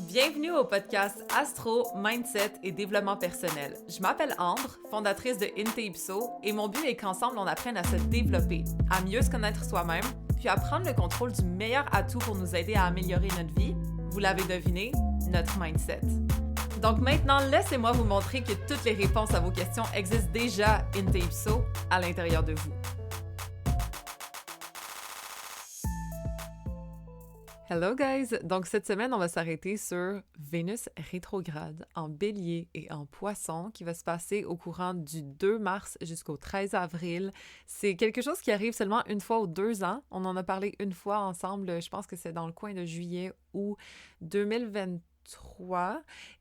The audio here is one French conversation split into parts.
Bienvenue au podcast Astro, Mindset et Développement personnel. Je m'appelle Ambre, fondatrice de Inte-Ipso, et mon but est qu'ensemble on apprenne à se développer, à mieux se connaître soi-même, puis à prendre le contrôle du meilleur atout pour nous aider à améliorer notre vie. Vous l'avez deviné, notre mindset. Donc maintenant, laissez-moi vous montrer que toutes les réponses à vos questions existent déjà Inte-Ipso à l'intérieur de vous. Hello guys! Donc cette semaine, on va s'arrêter sur Vénus rétrograde en Bélier et en Poisson qui va se passer au courant du 2 mars jusqu'au 13 avril. C'est quelque chose qui arrive seulement une fois aux 2 ans. On en a parlé une fois ensemble, je pense que c'est dans le coin de juillet ou 2023.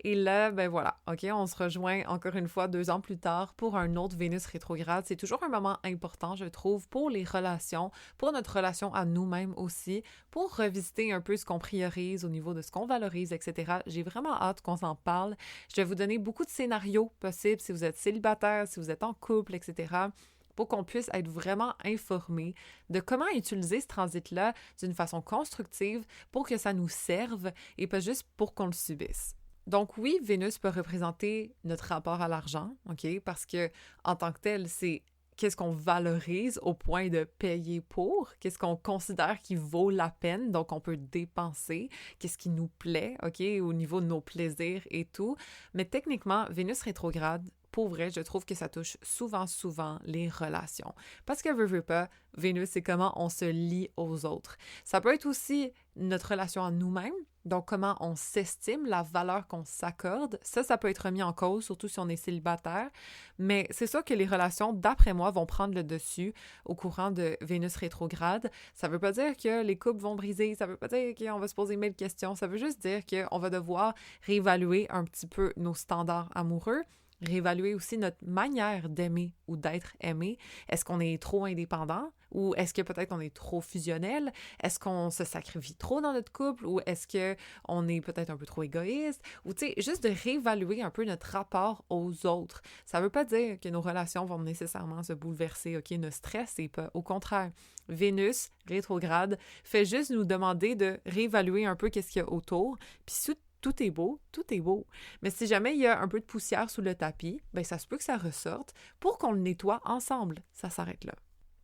Et là, ben voilà, OK, on se rejoint encore une fois 2 ans plus tard pour un autre Vénus rétrograde. C'est toujours un moment important, je trouve, pour les relations, pour notre relation à nous-mêmes aussi, pour revisiter un peu ce qu'on priorise au niveau de ce qu'on valorise, etc. J'ai vraiment hâte qu'on s'en parle. Je vais vous donner beaucoup de scénarios possibles si vous êtes célibataire, si vous êtes en couple, etc., pour qu'on puisse être vraiment informé de comment utiliser ce transit-là d'une façon constructive pour que ça nous serve et pas juste pour qu'on le subisse. Donc oui, Vénus peut représenter notre rapport à l'argent, OK? Parce que en tant que tel, c'est qu'est-ce qu'on valorise au point de payer pour, qu'est-ce qu'on considère qui vaut la peine, donc on peut dépenser, qu'est-ce qui nous plaît, OK, au niveau de nos plaisirs et tout. Mais techniquement, Vénus rétrograde, pour vrai, je trouve que ça touche souvent les relations. Parce que veut pas, Vénus, c'est comment on se lie aux autres. Ça peut être aussi notre relation à nous-mêmes, donc comment on s'estime, la valeur qu'on s'accorde. Ça peut être remis en cause, surtout si on est célibataire. Mais c'est sûr que les relations, d'après moi, vont prendre le dessus au courant de Vénus rétrograde. Ça veut pas dire que les couples vont briser, ça veut pas dire qu'on va se poser 1000 questions, ça veut juste dire qu'on va devoir réévaluer un petit peu nos standards amoureux, réévaluer aussi notre manière d'aimer ou d'être aimé. Est-ce qu'on est trop indépendant ou est-ce que peut-être on est trop fusionnel? Est-ce qu'on se sacrifie trop dans notre couple ou est-ce qu'on est peut-être un peu trop égoïste? Ou tu sais, juste de réévaluer un peu notre rapport aux autres. Ça veut pas dire que nos relations vont nécessairement se bouleverser, OK? Ne stressez pas. Au contraire, Vénus rétrograde fait juste nous demander de réévaluer un peu qu'est-ce qu'il y a autour, puis tout est beau, tout est beau. Mais si jamais il y a un peu de poussière sous le tapis, ben ça se peut que ça ressorte pour qu'on le nettoie ensemble. Ça s'arrête là.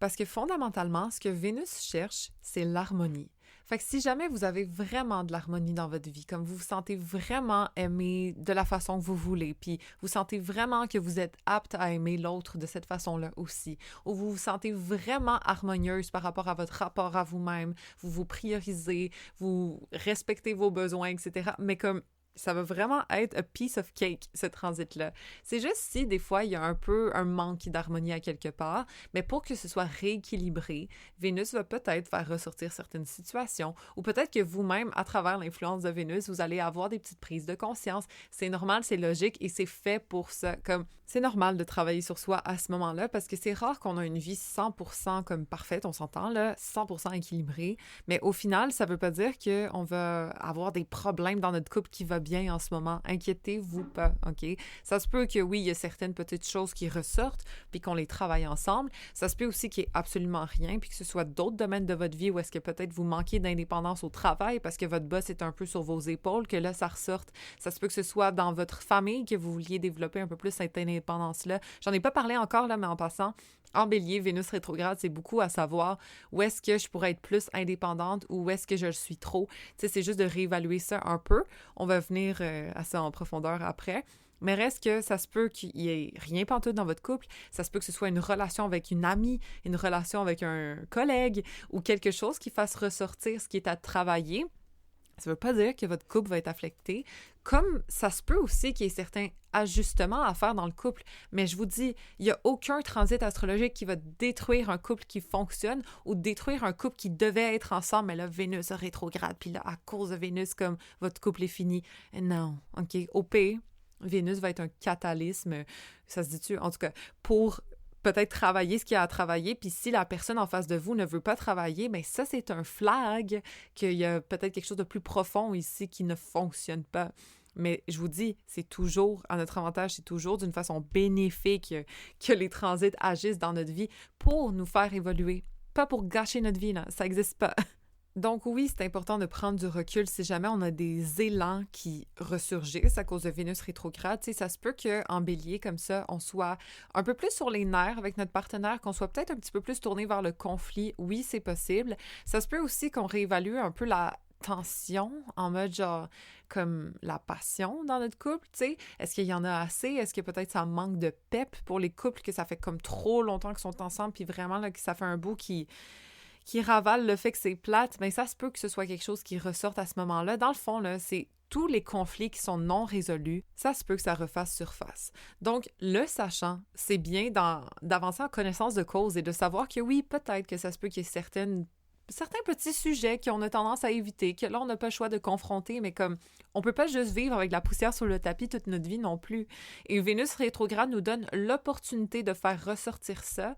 Parce que fondamentalement, ce que Vénus cherche, c'est l'harmonie. Fait que si jamais vous avez vraiment de l'harmonie dans votre vie, comme vous vous sentez vraiment aimé de la façon que vous voulez, puis vous sentez vraiment que vous êtes apte à aimer l'autre de cette façon-là aussi, ou vous vous sentez vraiment harmonieuse par rapport à votre rapport à vous-même, vous vous priorisez, vous respectez vos besoins, etc., mais comme ça va vraiment être a piece of cake, ce transit-là. C'est juste si, des fois, il y a un peu un manque d'harmonie à quelque part, mais pour que ce soit rééquilibré, Vénus va peut-être faire ressortir certaines situations, ou peut-être que vous-même, à travers l'influence de Vénus, vous allez avoir des petites prises de conscience. C'est normal, c'est logique, et c'est fait pour ça. Comme c'est normal de travailler sur soi à ce moment-là, parce que c'est rare qu'on a une vie 100% comme parfaite, on s'entend, là, 100% équilibrée, mais au final, ça veut pas dire qu'on va avoir des problèmes dans notre couple qui va bien en ce moment. Inquiétez-vous pas, OK? Ça se peut que oui, il y a certaines petites choses qui ressortent puis qu'on les travaille ensemble. Ça se peut aussi qu'il n'y ait absolument rien puis que ce soit d'autres domaines de votre vie où est-ce que peut-être vous manquez d'indépendance au travail parce que votre boss est un peu sur vos épaules, que là, ça ressorte. Ça se peut que ce soit dans votre famille que vous vouliez développer un peu plus cette indépendance-là. J'en ai pas parlé encore, là, mais en passant, en Bélier, Vénus rétrograde, c'est beaucoup à savoir où est-ce que je pourrais être plus indépendante ou où est-ce que je le suis trop. Tu sais, c'est juste de réévaluer ça un peu. On va venir à ça en profondeur après. Mais reste que ça se peut qu'il y ait rien pantoute dans votre couple. Ça se peut que ce soit une relation avec une amie, une relation avec un collègue ou quelque chose qui fasse ressortir ce qui est à travailler. Ça ne veut pas dire que votre couple va être affecté, comme ça se peut aussi qu'il y ait certains ajustements à faire dans le couple. Mais je vous dis, il n'y a aucun transit astrologique qui va détruire un couple qui fonctionne ou détruire un couple qui devait être ensemble, mais là, Vénus rétrograde, puis là, à cause de Vénus, comme votre couple est fini. Non, OK, au pire, Vénus va être un catalysme, ça se dit-tu? En tout cas, pour peut-être travailler ce qu'il y a à travailler, puis si la personne en face de vous ne veut pas travailler, bien ça, c'est un flag qu'il y a peut-être quelque chose de plus profond ici qui ne fonctionne pas. Mais je vous dis, c'est toujours, à notre avantage, c'est toujours d'une façon bénéfique que les transits agissent dans notre vie pour nous faire évoluer. Pas pour gâcher notre vie, là. Ça n'existe pas. Donc oui, c'est important de prendre du recul si jamais on a des élans qui ressurgissent à cause de Vénus rétrograde. Tu sais, ça se peut qu'en bélier, comme ça, on soit un peu plus sur les nerfs avec notre partenaire, qu'on soit peut-être un petit peu plus tourné vers le conflit. Oui, c'est possible. Ça se peut aussi qu'on réévalue un peu la tension en mode genre comme la passion dans notre couple, tu sais. Est-ce qu'il y en a assez? Est-ce que peut-être ça manque de pep pour les couples, que ça fait comme trop longtemps qu'ils sont ensemble, puis vraiment là, que ça fait un bout qui ravale le fait que c'est plate, mais ça se peut que ce soit quelque chose qui ressorte à ce moment-là. Dans le fond, là, c'est tous les conflits qui sont non résolus, ça se peut que ça refasse surface. Donc, le sachant, c'est bien d'avancer en connaissance de cause et de savoir que oui, peut-être que ça se peut qu'il y ait certains petits sujets qu'on a tendance à éviter, que là, on n'a pas le choix de confronter, mais comme on peut pas juste vivre avec la poussière sur le tapis toute notre vie non plus. Et Vénus rétrograde nous donne l'opportunité de faire ressortir ça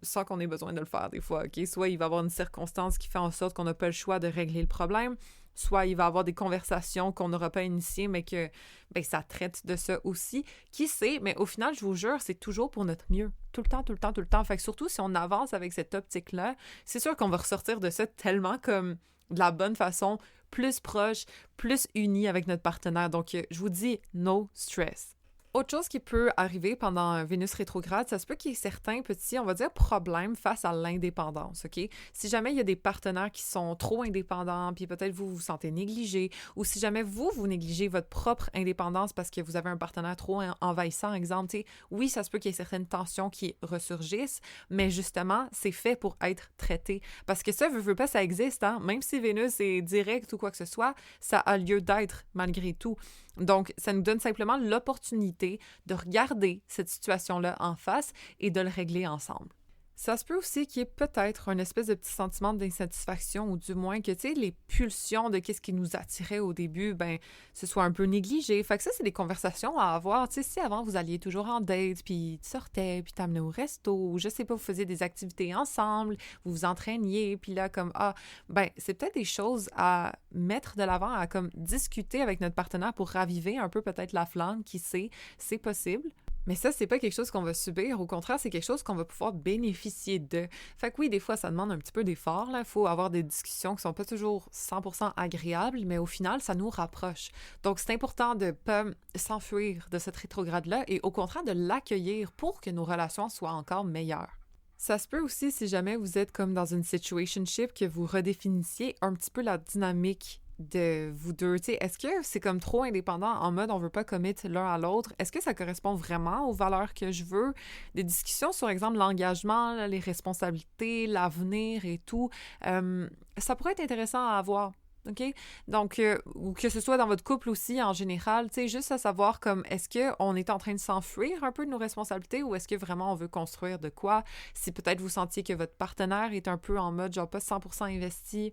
sans qu'on ait besoin de le faire des fois, OK? Soit il va y avoir une circonstance qui fait en sorte qu'on n'a pas le choix de régler le problème, soit il va y avoir des conversations qu'on n'aura pas initiées, mais que ben, ça traite de ça aussi. Qui sait? Mais au final, je vous jure, c'est toujours pour notre mieux. Tout le temps, tout le temps, tout le temps. Fait que surtout, si on avance avec cette optique-là, c'est sûr qu'on va ressortir de ça tellement comme de la bonne façon, plus proche, plus uni avec notre partenaire. Donc, je vous dis, no stress. Autre chose qui peut arriver pendant Vénus rétrograde, ça se peut qu'il y ait certains petits, on va dire, problèmes face à l'indépendance, OK? Si jamais il y a des partenaires qui sont trop indépendants, puis peut-être vous vous sentez négligé, ou si jamais vous négligez votre propre indépendance parce que vous avez un partenaire trop envahissant, exemple, tu sais, oui, ça se peut qu'il y ait certaines tensions qui ressurgissent, mais justement, c'est fait pour être traité. Parce que ça, veut pas, ça existe, hein? Même si Vénus est direct ou quoi que ce soit, ça a lieu d'être malgré tout. Donc, ça nous donne simplement l'opportunité de regarder cette situation-là en face et de le régler ensemble. Ça se peut aussi qu'il y ait peut-être un espèce de petit sentiment d'insatisfaction ou du moins que, tu sais, les pulsions de qu'est-ce qui nous attirait au début, ben, ce soit un peu négligé. Fait que ça, c'est des conversations à avoir. Tu sais, si avant, vous alliez toujours en date, puis tu sortais, puis t'amenais au resto, ou je sais pas, vous faisiez des activités ensemble, vous vous entraîniez, puis là, comme, ben, c'est peut-être des choses à mettre de l'avant, à comme discuter avec notre partenaire pour raviver un peu peut-être la flamme, qui sait, c'est possible. Mais ça, c'est pas quelque chose qu'on va subir. Au contraire, c'est quelque chose qu'on va pouvoir bénéficier de. Fait que oui, des fois, ça demande un petit peu d'effort. Il faut avoir des discussions qui sont pas toujours 100% agréables, mais au final, ça nous rapproche. Donc, c'est important de pas s'enfuir de cette rétrograde-là et au contraire de l'accueillir pour que nos relations soient encore meilleures. Ça se peut aussi, si jamais vous êtes comme dans une situationship, que vous redéfinissiez un petit peu la dynamique de vous deux. Tu sais, est-ce que c'est comme trop indépendant en mode on veut pas commit l'un à l'autre? Est-ce que ça correspond vraiment aux valeurs que je veux? Des discussions sur, exemple, l'engagement, les responsabilités, l'avenir et tout, ça pourrait être intéressant à avoir. OK? Donc, ou que ce soit dans votre couple aussi, en général, tu sais, juste à savoir comme, est-ce qu'on est en train de s'enfuir un peu de nos responsabilités ou est-ce que vraiment on veut construire de quoi? Si peut-être vous sentiez que votre partenaire est un peu en mode, genre, pas 100% investi,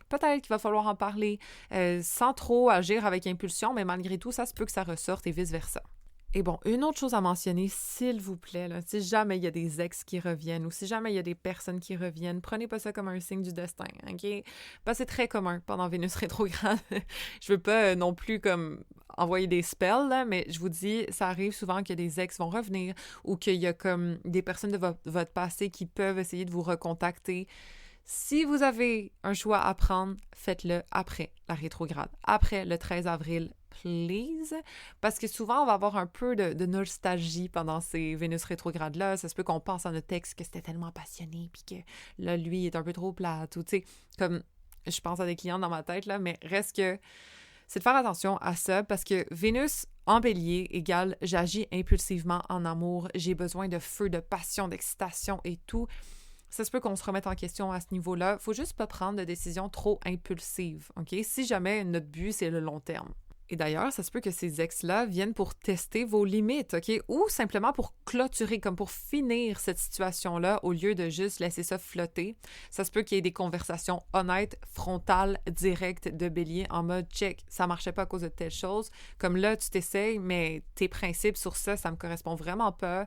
peut-être qu'il va falloir en parler sans trop agir avec impulsion, mais malgré tout, ça se peut que ça ressorte et vice-versa. Et bon, une autre chose à mentionner, s'il vous plaît, là, si jamais il y a des ex qui reviennent ou si jamais il y a des personnes qui reviennent, prenez pas ça comme un signe du destin, OK? Parce que c'est très commun pendant Vénus rétrograde. Je veux pas non plus comme envoyer des spells, là, mais je vous dis, ça arrive souvent que des ex vont revenir ou qu'il y a comme des personnes de votre passé qui peuvent essayer de vous recontacter. Si vous avez un choix à prendre, faites-le après la rétrograde, après le 13 avril, please, parce que souvent, on va avoir un peu de nostalgie pendant ces Vénus rétrogrades-là. Ça se peut qu'on pense à notre ex que c'était tellement passionné, puis que là, lui, il est un peu trop plate, ou tu sais, comme je pense à des clients dans ma tête, là, mais reste que c'est de faire attention à ça, parce que Vénus en bélier égale j'agis impulsivement en amour, j'ai besoin de feu, de passion, d'excitation et tout. Ça se peut qu'on se remette en question à ce niveau-là. Faut juste pas prendre de décisions trop impulsives, OK? Si jamais notre but, c'est le long terme. Et d'ailleurs, ça se peut que ces ex-là viennent pour tester vos limites, OK? Ou simplement pour clôturer, comme pour finir cette situation-là au lieu de juste laisser ça flotter. Ça se peut qu'il y ait des conversations honnêtes, frontales, directes de bélier en mode « check, ça marchait pas à cause de telle chose. Comme là, tu t'essayes, mais tes principes sur ça, ça me correspond vraiment pas.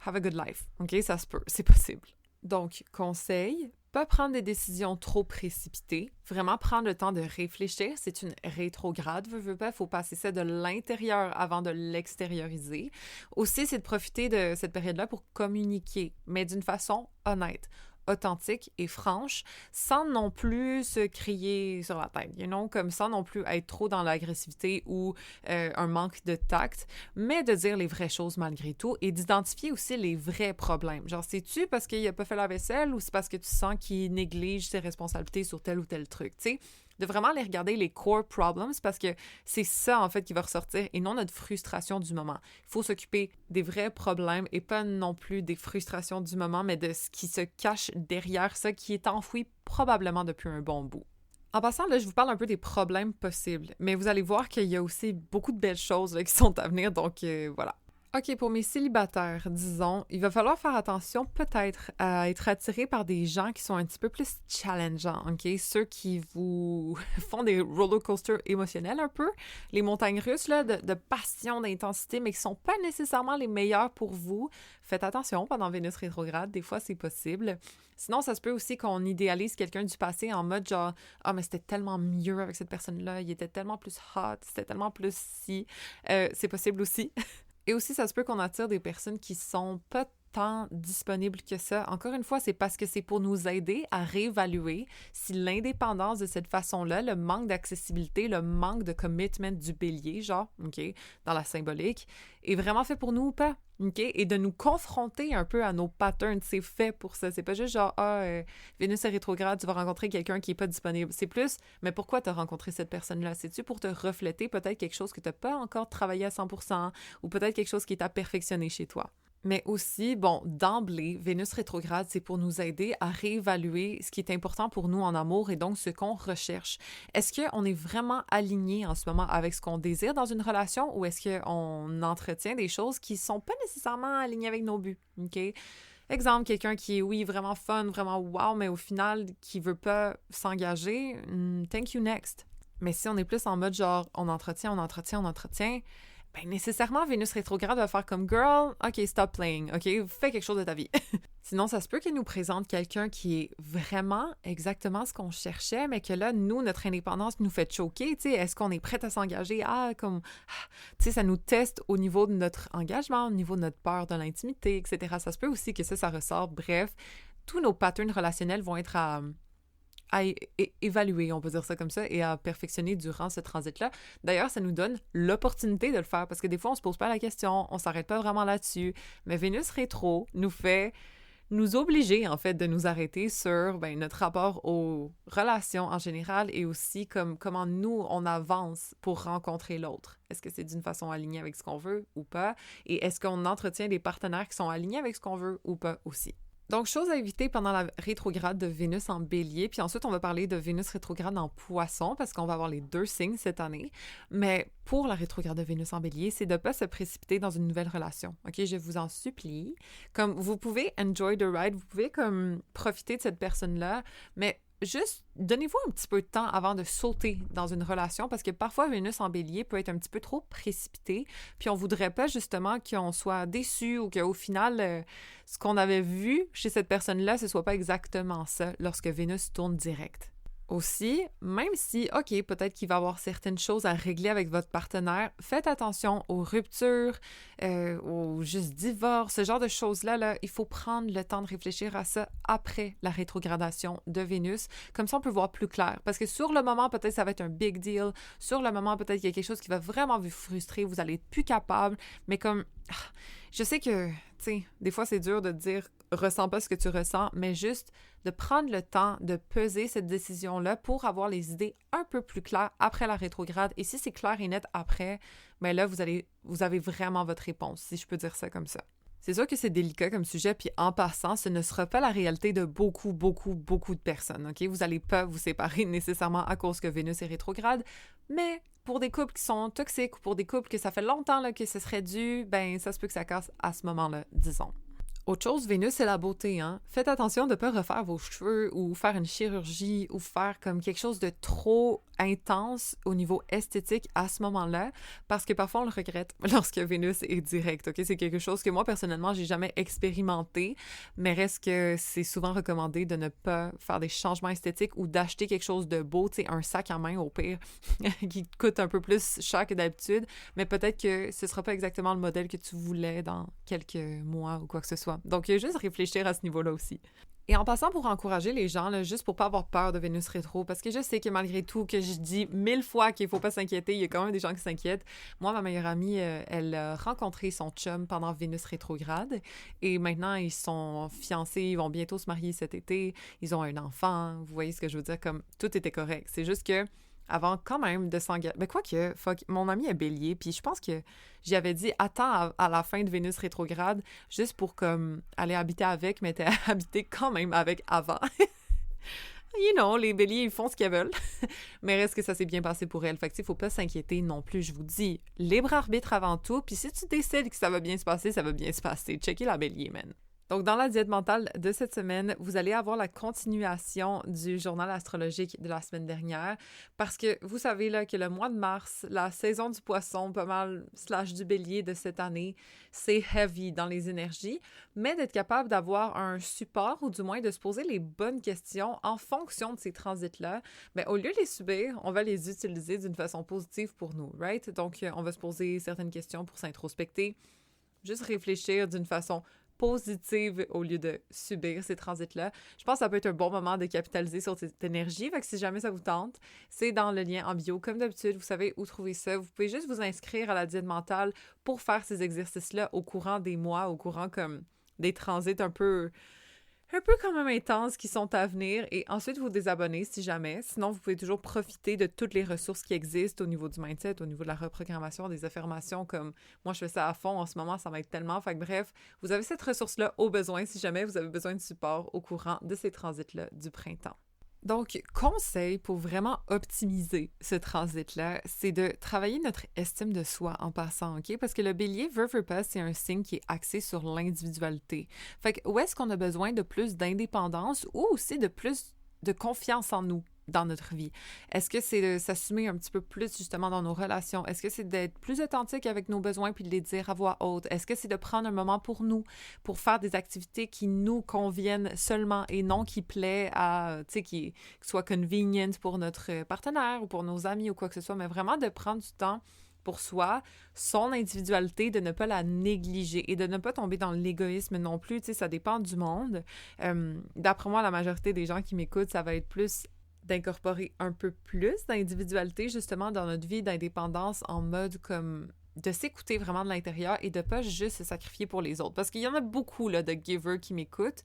Have a good life. OK? Ça se peut, c'est possible. » Donc, conseil, pas prendre des décisions trop précipitées, vraiment prendre le temps de réfléchir, c'est une rétrograde, veux pas, il faut passer ça de l'intérieur avant de l'extérioriser. Aussi, c'est de profiter de cette période-là pour communiquer, mais d'une façon honnête. authentique et franche, sans non plus se crier sur la tête, comme sans non plus être trop dans l'agressivité ou un manque de tact, mais de dire les vraies choses malgré tout et d'identifier aussi les vrais problèmes. Genre, c'est-tu parce qu'il a pas fait la vaisselle ou c'est parce que tu sens qu'il néglige ses responsabilités sur tel ou tel truc, tu sais? De vraiment aller regarder les core problems parce que c'est ça, en fait, qui va ressortir et non notre frustration du moment. Il faut s'occuper des vrais problèmes et pas non plus des frustrations du moment, mais de ce qui se cache derrière ça, qui est enfoui probablement depuis un bon bout. En passant, là, je vous parle un peu des problèmes possibles, mais vous allez voir qu'il y a aussi beaucoup de belles choses là, qui sont à venir, donc voilà. OK, pour mes célibataires, disons, il va falloir faire attention peut-être à être attiré par des gens qui sont un petit peu plus challengeants, OK? Ceux qui vous font des roller coasters émotionnels un peu, les montagnes russes là, de passion, d'intensité, mais qui sont pas nécessairement les meilleurs pour vous. Faites attention pendant Vénus rétrograde, des fois c'est possible. Sinon, ça se peut aussi qu'on idéalise quelqu'un du passé en mode genre « Ah, mais c'était tellement mieux avec cette personne-là, il était tellement plus hot, c'était tellement plus si... c'est possible aussi. Et aussi, ça se peut qu'on attire des personnes qui sont pas tant disponibles que ça. Encore une fois, c'est parce que c'est pour nous aider à réévaluer si l'indépendance de cette façon-là, le manque d'accessibilité, le manque de commitment du bélier, genre, OK, dans la symbolique, est vraiment fait pour nous ou pas, OK? Et de nous confronter un peu à nos patterns, c'est fait pour ça. C'est pas juste genre, Vénus est rétrograde, tu vas rencontrer quelqu'un qui est pas disponible. C'est plus, mais pourquoi tu as rencontré cette personne-là? C'est-tu pour te refléter peut-être quelque chose que tu n'as pas encore travaillé à 100% ou peut-être quelque chose qui est à perfectionner chez toi? Mais aussi, bon, d'emblée, Vénus rétrograde, c'est pour nous aider à réévaluer ce qui est important pour nous en amour et donc ce qu'on recherche. Est-ce qu'on est vraiment aligné en ce moment avec ce qu'on désire dans une relation ou est-ce qu'on entretient des choses qui sont pas nécessairement alignées avec nos buts, OK? Exemple, quelqu'un qui est, oui, vraiment fun, vraiment wow, mais au final, qui veut pas s'engager, thank you next. Mais si on est plus en mode genre, on entretient, ben nécessairement, Vénus rétrograde va faire comme « Girl, OK, stop playing, OK, fais quelque chose de ta vie. » Sinon, ça se peut qu'elle nous présente quelqu'un qui est vraiment exactement ce qu'on cherchait, mais que là, nous, notre indépendance nous fait choquer, tu sais, est-ce qu'on est prête à s'engager? Tu sais, ça nous teste au niveau de notre engagement, au niveau de notre peur de l'intimité, etc. Ça se peut aussi que ça ressort. Bref, tous nos patterns relationnels vont être à évaluer, on peut dire ça comme ça, et à perfectionner durant ce transit-là. D'ailleurs, ça nous donne l'opportunité de le faire, parce que des fois, on se pose pas la question, on s'arrête pas vraiment là-dessus, mais Vénus rétro nous fait nous obliger, en fait, de nous arrêter sur notre rapport aux relations en général et aussi comment nous, on avance pour rencontrer l'autre. Est-ce que c'est d'une façon alignée avec ce qu'on veut ou pas? Et est-ce qu'on entretient des partenaires qui sont alignés avec ce qu'on veut ou pas aussi? Donc, chose à éviter pendant la rétrograde de Vénus en Bélier. Puis ensuite, on va parler de Vénus rétrograde en Poisson parce qu'on va avoir les deux signes cette année. Mais pour la rétrograde de Vénus en Bélier, c'est de ne pas se précipiter dans une nouvelle relation. OK? Je vous en supplie. Comme vous pouvez enjoy the ride, vous pouvez comme profiter de cette personne-là, mais juste donnez-vous un petit peu de temps avant de sauter dans une relation parce que parfois Vénus en Bélier peut être un petit peu trop précipité puis on voudrait pas justement qu'on soit déçu ou qu'au final ce qu'on avait vu chez cette personne-là ce soit pas exactement ça lorsque Vénus tourne direct. Aussi, même si, OK, peut-être qu'il va y avoir certaines choses à régler avec votre partenaire, faites attention aux ruptures, aux juste divorces, ce genre de choses-là, là, il faut prendre le temps de réfléchir à ça après la rétrogradation de Vénus. Comme ça, on peut voir plus clair. Parce que sur le moment, peut-être ça va être un big deal. Sur le moment, peut-être qu'il y a quelque chose qui va vraiment vous frustrer, vous allez être plus capable. Mais comme, je sais que, tu sais, des fois, c'est dur de dire « ressens pas ce que tu ressens », mais juste de prendre le temps de peser cette décision-là pour avoir les idées un peu plus claires après la rétrograde. Et si c'est clair et net après, bien là, vous avez vraiment votre réponse, si je peux dire ça comme ça. C'est sûr que c'est délicat comme sujet, puis en passant, ce ne sera pas la réalité de beaucoup, beaucoup, beaucoup de personnes, OK? Vous n'allez pas vous séparer nécessairement à cause que Vénus est rétrograde, mais pour des couples qui sont toxiques ou pour des couples que ça fait longtemps là, que ce serait dû, ben ça se peut que ça casse à ce moment-là, disons. Autre chose, Vénus, c'est la beauté, hein? Faites attention de ne pas refaire vos cheveux ou faire une chirurgie ou faire comme quelque chose de trop intense au niveau esthétique à ce moment-là, parce que parfois on le regrette lorsque Vénus est directe, OK? C'est quelque chose que moi, personnellement, j'ai jamais expérimenté, mais reste que c'est souvent recommandé de ne pas faire des changements esthétiques ou d'acheter quelque chose de beau, tu sais, un sac à main au pire, qui coûte un peu plus cher que d'habitude, mais peut-être que ce sera pas exactement le modèle que tu voulais dans quelques mois ou quoi que ce soit. Donc, juste réfléchir à ce niveau-là aussi. Et en passant, pour encourager les gens, là, juste pour pas avoir peur de Vénus rétro, parce que je sais que malgré tout, que je dis 1000 fois qu'il faut pas s'inquiéter, il y a quand même des gens qui s'inquiètent. Moi, ma meilleure amie, elle a rencontré son chum pendant Vénus rétrograde, et maintenant, ils sont fiancés, ils vont bientôt se marier cet été, ils ont un enfant, vous voyez ce que je veux dire, comme tout était correct. C'est juste que avant quand même de s'engager. Mais quoi que, fuck, mon ami est bélier, puis je pense que j'y avais dit attends à la fin de Vénus rétrograde, juste pour comme aller habiter avec, mais t'es habité quand même avec avant. You know, les béliers, ils font ce qu'ils veulent. Mais reste que ça s'est bien passé pour elle. Fait que, tu sais, faut pas s'inquiéter non plus, je vous dis. Libre arbitre avant tout, puis si tu décides que ça va bien se passer, ça va bien se passer. Checkez la bélier, man. Donc, dans la diète mentale de cette semaine, vous allez avoir la continuation du journal astrologique de la semaine dernière parce que vous savez là, que le mois de mars, la saison du poisson, pas mal, / du bélier de cette année, c'est heavy dans les énergies, mais d'être capable d'avoir un support ou du moins de se poser les bonnes questions en fonction de ces transits-là, bien, au lieu de les subir, on va les utiliser d'une façon positive pour nous, right? Donc, on va se poser certaines questions pour s'introspecter, juste réfléchir d'une façon positive au lieu de subir ces transits-là. Je pense que ça peut être un bon moment de capitaliser sur cette énergie. Fait que si jamais ça vous tente, c'est dans le lien en bio. Comme d'habitude, vous savez où trouver ça. Vous pouvez juste vous inscrire à la diète mentale pour faire ces exercices-là au courant des mois, au courant comme des transits un peu quand même intenses qui sont à venir et ensuite vous désabonner si jamais. Sinon, vous pouvez toujours profiter de toutes les ressources qui existent au niveau du mindset, au niveau de la reprogrammation, des affirmations comme moi je fais ça à fond en ce moment, ça m'aide tellement. Fait que bref, vous avez cette ressource-là au besoin si jamais vous avez besoin de support au courant de ces transits-là du printemps. Donc, conseil pour vraiment optimiser ce transit-là, c'est de travailler notre estime de soi en passant, OK? Parce que le bélier, veut pas, c'est un signe qui est axé sur l'individualité. Fait que où est-ce qu'on a besoin de plus d'indépendance ou aussi de plus de confiance en nous dans notre vie? Est-ce que c'est de s'assumer un petit peu plus justement dans nos relations? Est-ce que c'est d'être plus authentique avec nos besoins puis de les dire à voix haute? Est-ce que c'est de prendre un moment pour nous, pour faire des activités qui nous conviennent seulement et non qui plaît à, tu sais, qui soit convenient pour notre partenaire ou pour nos amis ou quoi que ce soit, mais vraiment de prendre du temps pour soi, son individualité, de ne pas la négliger et de ne pas tomber dans l'égoïsme non plus. Tu sais, ça dépend du monde. D'après moi, la majorité des gens qui m'écoutent, ça va être plus d'incorporer un peu plus d'individualité justement dans notre vie d'indépendance en mode comme de s'écouter vraiment de l'intérieur et de pas juste se sacrifier pour les autres. Parce qu'il y en a beaucoup là, de givers qui m'écoutent.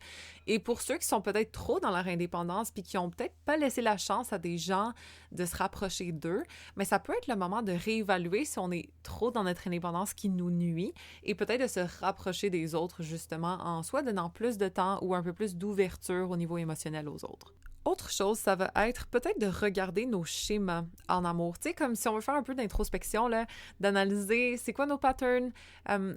Et pour ceux qui sont peut-être trop dans leur indépendance puis qui ont peut-être pas laissé la chance à des gens de se rapprocher d'eux, mais ça peut être le moment de réévaluer si on est trop dans notre indépendance qui nous nuit et peut-être de se rapprocher des autres justement en soit donnant plus de temps ou un peu plus d'ouverture au niveau émotionnel aux autres. Autre chose, ça va être peut-être de regarder nos schémas en amour. Tu sais, comme si on veut faire un peu d'introspection, là, d'analyser c'est quoi nos patterns,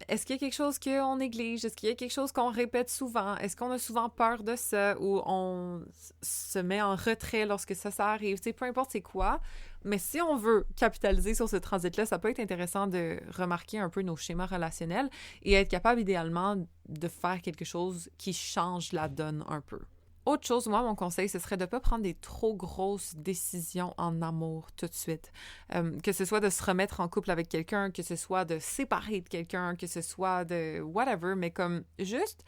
est-ce qu'il y a quelque chose qu'on néglige, est-ce qu'il y a quelque chose qu'on répète souvent, est-ce qu'on a souvent peur de ça ou on se met en retrait lorsque ça arrive, tu sais, peu importe c'est quoi. Mais si on veut capitaliser sur ce transit-là, ça peut être intéressant de remarquer un peu nos schémas relationnels et être capable idéalement de faire quelque chose qui change la donne un peu. Autre chose, moi, mon conseil, ce serait de ne pas prendre des trop grosses décisions en amour tout de suite. Que ce soit de se remettre en couple avec quelqu'un, que ce soit de séparer de quelqu'un, que ce soit de whatever, mais comme juste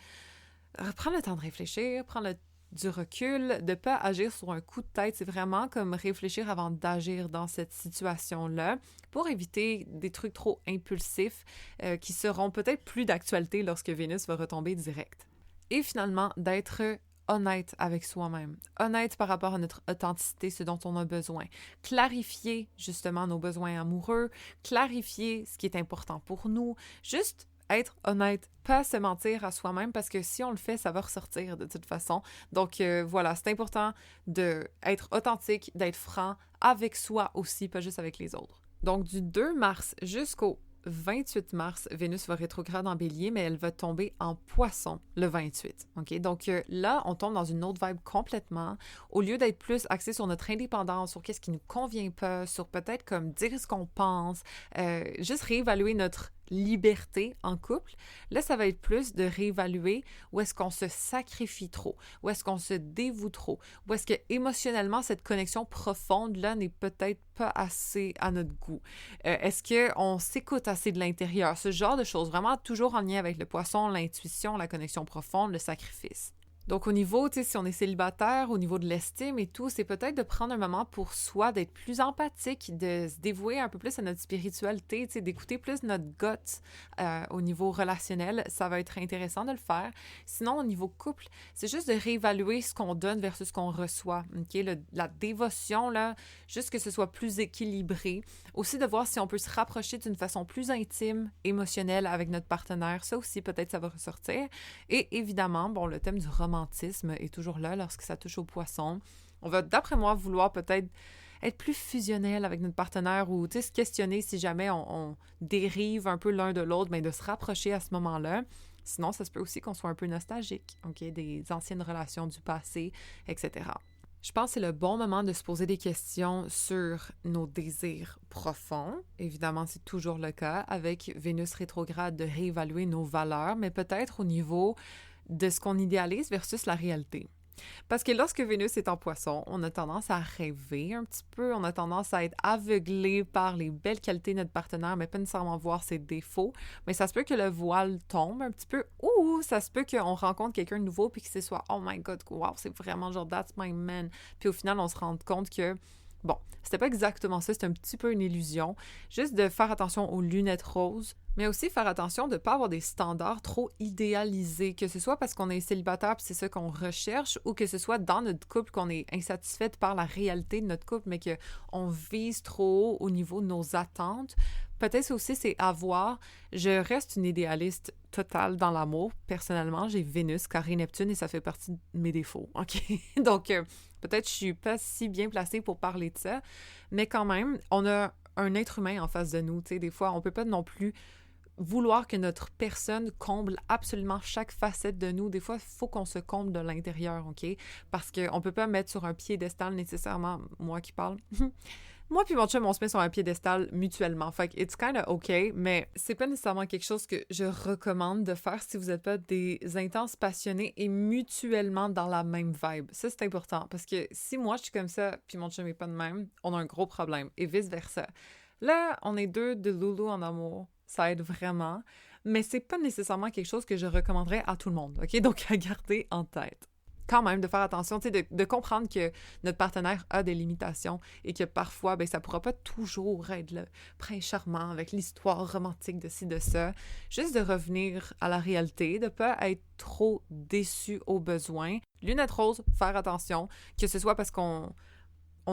prendre le temps de réfléchir, prendre du recul, de ne pas agir sur un coup de tête. C'est vraiment comme réfléchir avant d'agir dans cette situation-là pour éviter des trucs trop impulsifs qui seront peut-être plus d'actualité lorsque Vénus va retomber direct. Et finalement, d'être honnête avec soi-même, honnête par rapport à notre authenticité, ce dont on a besoin. Clarifier justement nos besoins amoureux, clarifier ce qui est important pour nous, juste être honnête, pas se mentir à soi-même parce que si on le fait, ça va ressortir de toute façon. Donc voilà, c'est important d'être authentique, d'être franc avec soi aussi, pas juste avec les autres. Donc du 2 mars jusqu'au 28 mars, Vénus va rétrograde en Bélier, mais elle va tomber en Poisson le 28. OK? Donc là, on tombe dans une autre vibe complètement. Au lieu d'être plus axé sur notre indépendance, sur qu'est-ce qui nous convient pas, sur peut-être comme dire ce qu'on pense, juste réévaluer notre liberté en couple, là, ça va être plus de réévaluer où est-ce qu'on se sacrifie trop, où est-ce qu'on se dévoue trop, où est-ce que émotionnellement, cette connexion profonde-là n'est peut-être pas assez à notre goût. Est-ce qu'on s'écoute assez de l'intérieur? Ce genre de choses, vraiment toujours en lien avec le poisson, l'intuition, la connexion profonde, le sacrifice. Donc, au niveau, tu sais, si on est célibataire, au niveau de l'estime et tout, c'est peut-être de prendre un moment pour soi, d'être plus empathique, de se dévouer un peu plus à notre spiritualité, tu sais, d'écouter plus notre gut au niveau relationnel. Ça va être intéressant de le faire. Sinon, au niveau couple, c'est juste de réévaluer ce qu'on donne versus ce qu'on reçoit. OK? La dévotion, là, juste que ce soit plus équilibré. Aussi, de voir si on peut se rapprocher d'une façon plus intime, émotionnelle avec notre partenaire. Ça aussi, peut-être, ça va ressortir. Et évidemment, bon, le thème du romantisme est toujours là lorsque ça touche aux poissons. On va, d'après moi, vouloir peut-être être plus fusionnel avec notre partenaire ou se questionner si jamais on dérive un peu l'un de l'autre, mais de se rapprocher à ce moment-là. Sinon, ça se peut aussi qu'on soit un peu nostalgique, OK, des anciennes relations du passé, etc. Je pense que c'est le bon moment de se poser des questions sur nos désirs profonds. Évidemment, c'est toujours le cas avec Vénus rétrograde de réévaluer nos valeurs, mais peut-être au niveau de ce qu'on idéalise versus la réalité. Parce que lorsque Vénus est en poisson, on a tendance à rêver un petit peu, on a tendance à être aveuglé par les belles qualités de notre partenaire, mais pas nécessairement voir ses défauts. Mais ça se peut que le voile tombe un petit peu, ou ça se peut qu'on rencontre quelqu'un de nouveau puis que ce soit « Oh my God, wow, c'est vraiment genre that's my man ». Puis au final, on se rend compte que bon, c'était pas exactement ça, c'était un petit peu une illusion. Juste de faire attention aux lunettes roses, mais aussi faire attention de ne pas avoir des standards trop idéalisés, que ce soit parce qu'on est célibataire puis c'est ça qu'on recherche, ou que ce soit dans notre couple qu'on est insatisfaite par la réalité de notre couple, mais qu'on vise trop haut au niveau de nos attentes. Peut-être aussi, c'est à voir. Je reste une idéaliste totale dans l'amour. Personnellement, j'ai Vénus, carré Neptune, et ça fait partie de mes défauts, OK? Donc, peut-être je suis pas si bien placée pour parler de ça, mais quand même, on a un être humain en face de nous, tu sais, des fois, on peut pas non plus vouloir que notre personne comble absolument chaque facette de nous. Des fois, il faut qu'on se comble de l'intérieur, OK? Parce qu'on peut pas mettre sur un piédestal nécessairement, moi qui parle, moi puis mon chum, on se met sur un piédestal mutuellement. Fait que it's kind of OK, mais c'est pas nécessairement quelque chose que je recommande de faire si vous n'êtes pas des intenses passionnés et mutuellement dans la même vibe. Ça, c'est important parce que si moi, je suis comme ça puis mon chum est pas de même, on a un gros problème et vice-versa. Là, on est deux de loulou en amour. Ça aide vraiment, mais c'est pas nécessairement quelque chose que je recommanderais à tout le monde, OK? Donc, à garder en tête. Quand même, de faire attention, tu sais, de comprendre que notre partenaire a des limitations et que parfois, ben ça pourra pas toujours être le prince charmant avec l'histoire romantique de ci, de ça. Juste de revenir à la réalité, de pas être trop déçu au besoin. Lunettes roses, faire attention, que ce soit parce qu'on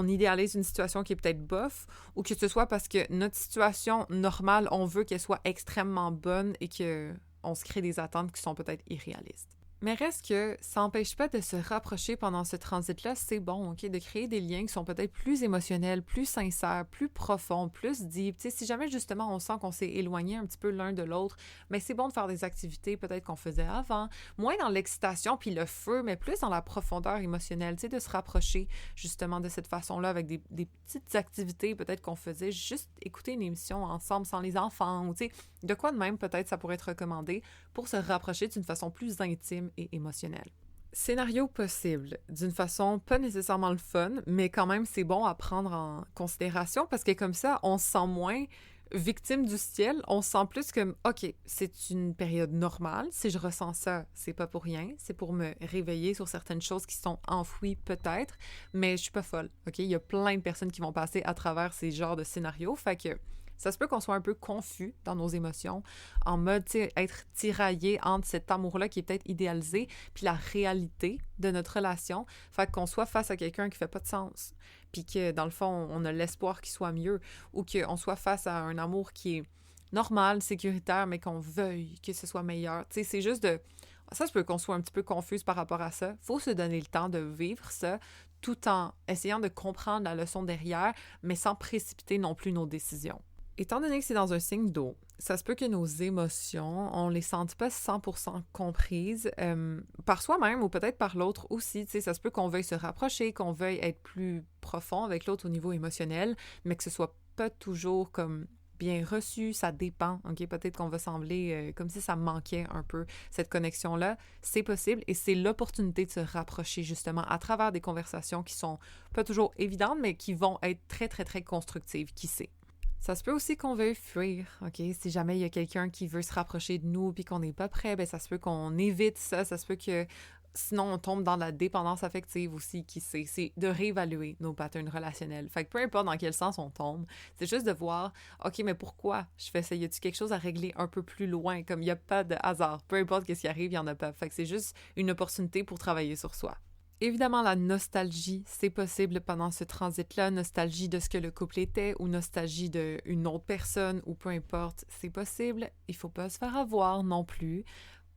idéalise une situation qui est peut-être bof, ou que ce soit parce que notre situation normale, on veut qu'elle soit extrêmement bonne et qu'on se crée des attentes qui sont peut-être irréalistes. Mais reste que ça n'empêche pas de se rapprocher pendant ce transit-là, c'est bon, OK? De créer des liens qui sont peut-être plus émotionnels, plus sincères, plus profonds, plus deep. Tu sais, si jamais justement on sent qu'on s'est éloigné un petit peu l'un de l'autre, mais c'est bon de faire des activités peut-être qu'on faisait avant, moins dans l'excitation puis le feu, mais plus dans la profondeur émotionnelle, tu sais, de se rapprocher justement de cette façon-là avec des petites activités peut-être qu'on faisait, juste écouter une émission ensemble sans les enfants, ou tu sais, de quoi de même peut-être ça pourrait être recommandé pour se rapprocher d'une façon plus intime et émotionnelle. Scénario possible, d'une façon pas nécessairement le fun, mais quand même c'est bon à prendre en considération parce que comme ça, on se sent moins victime du ciel, on se sent plus comme « OK, c'est une période normale, si je ressens ça, c'est pas pour rien, c'est pour me réveiller sur certaines choses qui sont enfouies peut-être, mais je suis pas folle, OK? Il y a plein de personnes qui vont passer à travers ces genres de scénarios, fait que ça se peut qu'on soit un peu confus dans nos émotions, en mode, tu sais, être tiraillé entre cet amour-là qui est peut-être idéalisé, puis la réalité de notre relation. Fait qu'on soit face à quelqu'un qui fait pas de sens, puis que, dans le fond, on a l'espoir qu'il soit mieux, ou qu'on soit face à un amour qui est normal, sécuritaire, mais qu'on veuille que ce soit meilleur. Tu sais, c'est juste de... Ça se peut qu'on soit un petit peu confus par rapport à ça. Faut se donner le temps de vivre ça, tout en essayant de comprendre la leçon derrière, mais sans précipiter non plus nos décisions. Étant donné que c'est dans un signe d'eau, ça se peut que nos émotions, on les sente pas 100% comprises par soi-même ou peut-être par l'autre aussi. Tu sais, ça se peut qu'on veuille se rapprocher, qu'on veuille être plus profond avec l'autre au niveau émotionnel, mais que ce soit pas toujours comme bien reçu, ça dépend, OK? Peut-être qu'on va sembler comme si ça manquait un peu, cette connexion-là. C'est possible et c'est l'opportunité de se rapprocher justement à travers des conversations qui sont pas toujours évidentes, mais qui vont être très, très, très constructives, qui sait. Ça se peut aussi qu'on veuille fuir, OK? Si jamais il y a quelqu'un qui veut se rapprocher de nous puis qu'on n'est pas prêt, ben ça se peut qu'on évite ça. Ça se peut que Sinon, on tombe dans la dépendance affective aussi, c'est de réévaluer nos patterns relationnels. Fait que peu importe dans quel sens on tombe, c'est juste de voir, OK, mais pourquoi je fais ça? Y a-t-il quelque chose à régler un peu plus loin? Comme il n'y a pas de hasard. Peu importe ce qui arrive, il n'y en a pas. Fait que c'est juste une opportunité pour travailler sur soi. Évidemment, la nostalgie, c'est possible pendant ce transit-là. Nostalgie de ce que le couple était ou nostalgie d'une autre personne ou peu importe, c'est possible. Il faut pas se faire avoir non plus.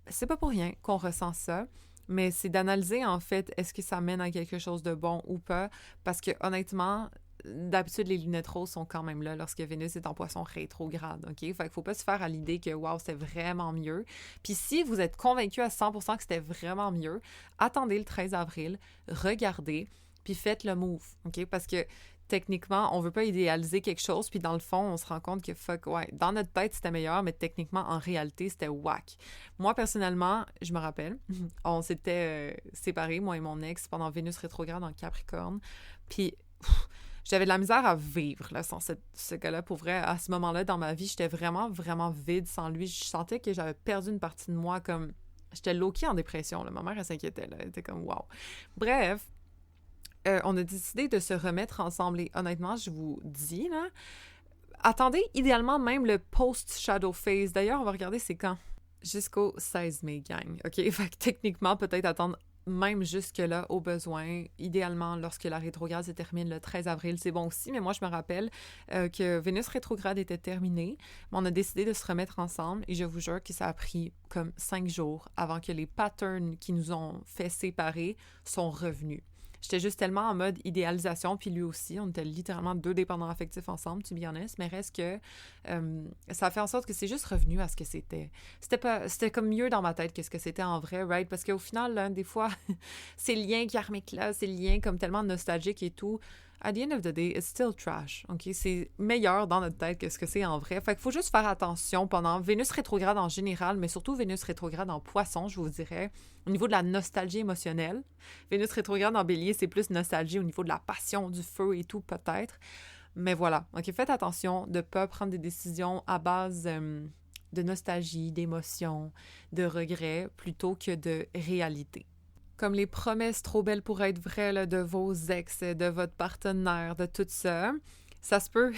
C'est pas pour rien qu'on ressent ça, mais c'est d'analyser en fait, est-ce que ça mène à quelque chose de bon ou pas, parce que honnêtement, d'habitude, les lunettes roses sont quand même là lorsque Vénus est en poisson rétrograde, OK? Fait qu'il faut pas se faire à l'idée que, wow, c'était vraiment mieux. Puis si vous êtes convaincu à 100% que c'était vraiment mieux, attendez le 13 avril, regardez, puis faites le move, OK? Parce que techniquement, on veut pas idéaliser quelque chose, puis dans le fond, on se rend compte que, fuck, ouais, dans notre tête, c'était meilleur, mais techniquement, en réalité, c'était whack. Moi, personnellement, je me rappelle, on s'était séparés, moi et mon ex, pendant Vénus rétrograde en Capricorne, puis j'avais de la misère à vivre là, sans ce gars-là. Pour vrai, à ce moment-là, dans ma vie, j'étais vraiment, vraiment vide sans lui. Je sentais que j'avais perdu une partie de moi, comme... J'étais low-key en dépression, là. Ma mère, elle s'inquiétait, là. Elle était comme « wow ». Bref, on a décidé de se remettre ensemble. Et honnêtement, je vous dis, là, attendez idéalement même le post-shadow phase. D'ailleurs, on va regarder c'est quand. Jusqu'au 16 mai, gang. OK? Fait que techniquement, peut-être attendre même jusque-là, au besoin. Idéalement, lorsque la rétrograde se termine le 13 avril, c'est bon aussi. Mais moi, je me rappelle que Vénus rétrograde était terminée. Mais on a décidé de se remettre ensemble. Et je vous jure que ça a pris comme 5 jours avant que les patterns qui nous ont fait séparer sont revenus. J'étais juste tellement en mode idéalisation, puis lui aussi, on était littéralement 2 dépendants affectifs ensemble, to be honest, mais reste que ça a fait en sorte que c'est juste revenu à ce que c'était. C'était comme mieux dans ma tête que ce que c'était en vrai, right? Parce qu'au final, là, des fois, ces liens karmiques-là, ces liens comme tellement nostalgiques et tout, at the end of the day, it's still trash, OK? C'est meilleur dans notre tête que ce que c'est en vrai. Fait qu'il faut juste faire attention pendant Vénus rétrograde en général, mais surtout Vénus rétrograde en poisson, je vous dirais, au niveau de la nostalgie émotionnelle. Vénus rétrograde en bélier, c'est plus nostalgie au niveau de la passion, du feu et tout, peut-être. Mais voilà, OK? Faites attention de ne pas prendre des décisions à base de nostalgie, d'émotion, de regret, plutôt que de réalité. Comme les promesses trop belles pour être vraies là, de vos ex, de votre partenaire, de tout ça, ça se peut